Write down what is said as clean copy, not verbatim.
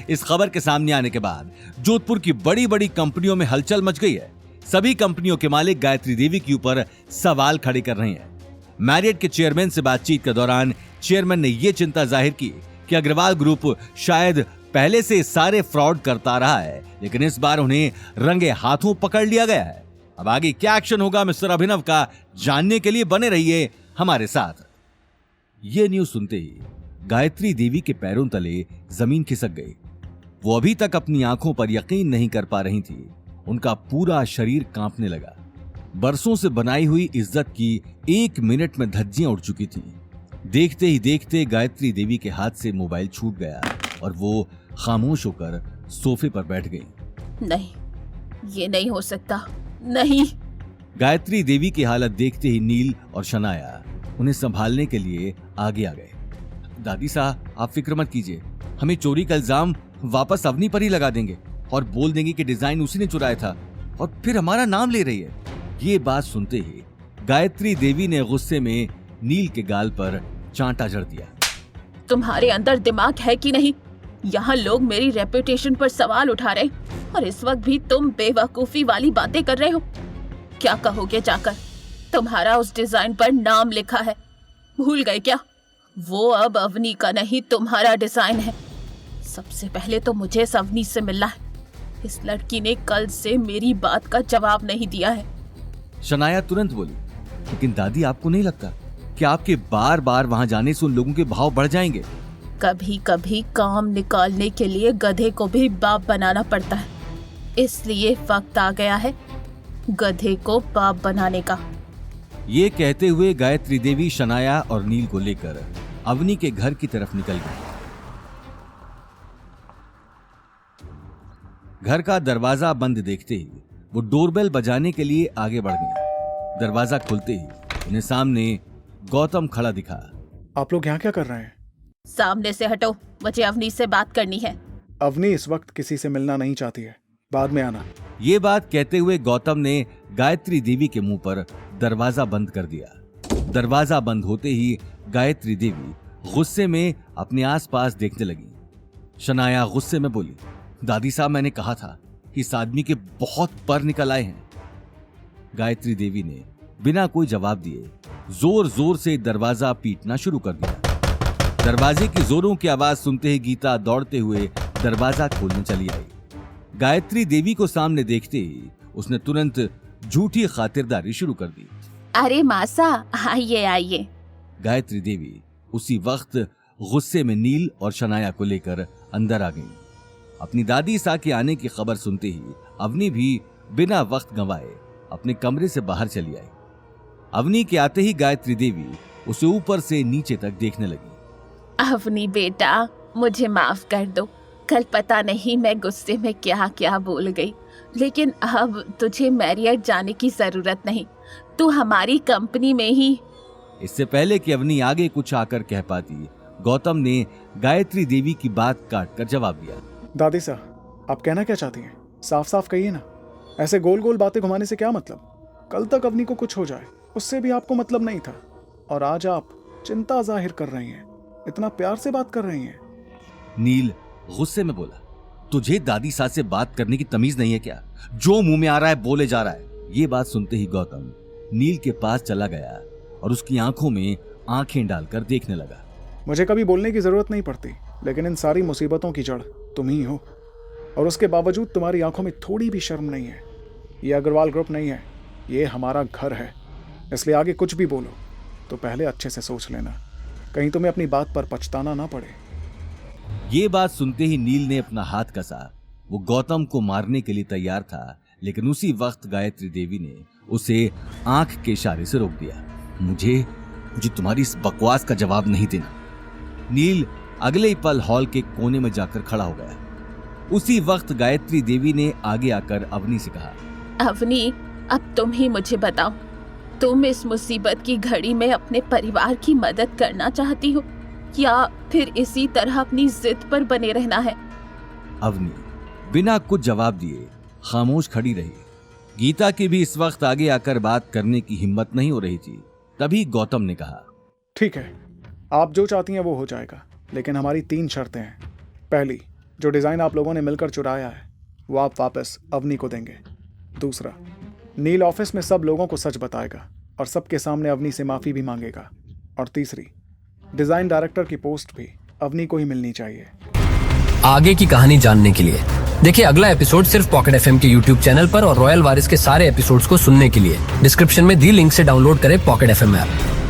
इस खबर के सामने आने के बाद जोधपुर की बड़ी बड़ी कंपनियों में हलचल मच गई है। सभी कंपनियों के मालिक गायत्री देवी के ऊपर सवाल खड़े कर रहे हैं। मैरियट के चेयरमैन से बातचीत के दौरान चेयरमैन ने यह चिंता जाहिर की कि अग्रवाल ग्रुप शायद पहले से सारे फ्रॉड करता रहा है, लेकिन इस बार उन्हें रंगे हाथों पकड़ लिया गया है। अब आगे क्या एक्शन होगा मिस्टर अभिनव का जानने के लिए बने रहिए हमारे साथ। ये न्यूज सुनते ही गायत्री देवी के पैरों तले जमीन खिसक गई। वो अभी तक अपनी आंखों पर यकीन नहीं कर पा रही थी। उनका पूरा शरीर कांपने लगा। बरसों से बनाई हुई इज्जत की 1 मिनट में धज्जियां उड़ चुकी थी। देखते ही देखते गायत्री देवी के हाथ से मोबाइल छूट गया और वो खामोश होकर सोफे पर बैठ गई। नहीं, ये नहीं हो सकता, नहीं। गायत्री देवी की हालत देखते ही नील और शनाया उन्हें संभालने के लिए आगे आ गए। दादी साहब, आप फिक्र मत कीजिए, हमें चोरी का इल्जाम वापस अवनी पर ही लगा देंगे और बोल देंगे कि डिजाइन उसी ने चुराया था और फिर हमारा नाम ले रही है। ये बात सुनते ही गायत्री देवी ने गुस्से में नील के गाल पर चांटा जड़ दिया। तुम्हारे अंदर दिमाग है कि नहीं? यहाँ लोग मेरी रेपुटेशन पर सवाल उठा रहे और इस वक्त भी तुम बेवकूफी वाली बातें कर रहे हो। क्या कहोगे जाकर? तुम्हारा उस डिजाइन पर नाम लिखा है, भूल गए क्या? वो अब अवनी का नहीं, तुम्हारा डिजाइन है। सबसे पहले तो मुझे इस अवनी से मिलना है। इस लड़की ने कल से मेरी बात का जवाब नहीं दिया है। शनाया तुरंत बोली, लेकिन दादी, आपको नहीं लगता कि आपके बार बार वहां जाने से उन लोगों के भाव बढ़ जाएंगे? कभी कभी काम निकालने के लिए गधे को भी बाप बनाना पड़ता है, इसलिए वक्त आ गया है गधे को बाप बनाने का। ये कहते हुए गायत्री देवी शनाया और नील को लेकर अवनी के घर की तरफ निकल गई। घर का दरवाजा बंद देखते ही वो डोरबेल बजाने के लिए आगे बढ़ गई। दरवाजा खुलते ही उन्हें सामने गौतम खड़ा दिखा। आप लोग यहाँ क्या कर रहे हैं? सामने से हटो, मुझे अवनी से बात करनी है। अवनी इस वक्त किसी से मिलना नहीं चाहती है, बाद में आना। ये बात कहते हुए गौतम ने गायत्री देवी के मुंह पर दरवाजा बंद कर दिया। दरवाजा बंद होते ही गायत्री देवी गुस्से में अपने आसपास देखने लगी। शनाया गुस्से में बोली, दादी साहब, मैंने कहा था इस आदमी के बहुत पर निकल आए हैं। गायत्री देवी ने बिना कोई जवाब दिए जोर जोर से दरवाजा पीटना शुरू कर दिया। दरवाजे की जोरों की आवाज सुनते ही गीता दौड़ते हुए दरवाजा खोलने चली आई। गायत्री देवी को सामने देखते ही उसने तुरंत झूठी खातिरदारी शुरू कर दी। अरे मासा, आइए आइए। गायत्री देवी उसी वक्त गुस्से में नील और शनाया को लेकर अंदर आ गई। अपनी दादी सा के आने की खबर सुनते ही अवनी भी बिना वक्त गंवाए अपने कमरे से बाहर चली आई। अवनी के आते ही गायत्री देवी उसे ऊपर से नीचे तक देखने लगी। अवनी बेटा, मुझे माफ कर दो। कल पता नहीं मैं गुस्से में क्या क्या बोल गई, लेकिन अब तुझे मैरियट जाने की जरूरत नहीं, तू हमारी कंपनी में ही। इससे पहले कि अवनी आगे कुछ आकर कह पाती, गौतम ने गायत्री देवी की बात काटकर जवाब दिया। दादी साहब, आप कहना क्या चाहती हैं? साफ साफ कहिए ना। ऐसे गोल गोल बातें घुमाने से क्या मतलब? कल तक अवनी को कुछ हो जाए, उससे भी आपको मतलब नहीं था, और आज आप चिंता जाहिर कर रही हैं, इतना प्यार से बात कर रही हैं। नील गुस्से में बोला, तुझे दादी सास से बात करने की तमीज नहीं है क्या? जो मुंह में आ रहा है बोले जा रहा है। ये बात सुनते ही गौतम नील के पास चला गया और उसकी आंखों में आंखें डालकर देखने लगा। मुझे कभी बोलने की जरूरत नहीं पड़ती, लेकिन इन सारी मुसीबतों की जड़ तुम ही हो, और उसके बावजूद तुम्हारी आंखों में थोड़ी भी शर्म नहीं है। ये अग्रवाल ग्रुप नहीं है, ये हमारा घर है, इसलिए आगे कुछ भी बोलो तो पहले अच्छे से सोच लेना, कहीं तुम्हें अपनी बात पर पछताना ना पड़े। ये बात सुनते ही नील ने अपना हाथ कसा। वो गौतम को मारने के लिए तैयार था, लेकिन उसी वक्त गायत्री देवी ने उसे आंख के इशारे से रोक दिया। मुझे तुम्हारी इस बकवास का जवाब नहीं देना। नील अगले ही पल हॉल के कोने में जाकर खड़ा हो गया। उसी वक्त गायत्री देवी ने आगे आकर अवनी से कहा, अवनी, अब तुम ही मुझे बताओ, तुम इस मुसीबत की घड़ी में अपने परिवार की मदद करना चाहती हो या फिर इसी तरह अपनी जिद पर बने रहना है? अवनी बिना कुछ जवाब दिए खामोश खड़ी रही। गीता की भी इस वक्त आगे आकर बात करने की हिम्मत नहीं हो रही थी। तभी गौतम ने कहा, ठीक है, आप जो चाहती हैं वो हो जाएगा, लेकिन हमारी 3 शर्तें हैं। पहली, जो डिज़ाइन आप लोगों ने मिलकर चुराया है वो आप वापस अवनी को देंगे। दूसरा, नील ऑफिस में सब लोगों को सच बताएगा और सबके सामने अवनी से माफ़ी भी मांगेगा। और तीसरी, डिज़ाइन डायरेक्टर की पोस्ट भी अवनी को ही मिलनी चाहिए। आगे की कहानी जानने के लिए देखिए अगला एपिसोड सिर्फ पॉकेट एफएम के यूट्यूब चैनल पर और रॉयल वारिस के सारे एपिसोड्स को सुनने के लिए डिस्क्रिप्शन में दी लिंक से डाउनलोड करें पॉकेट एफएम ऐप।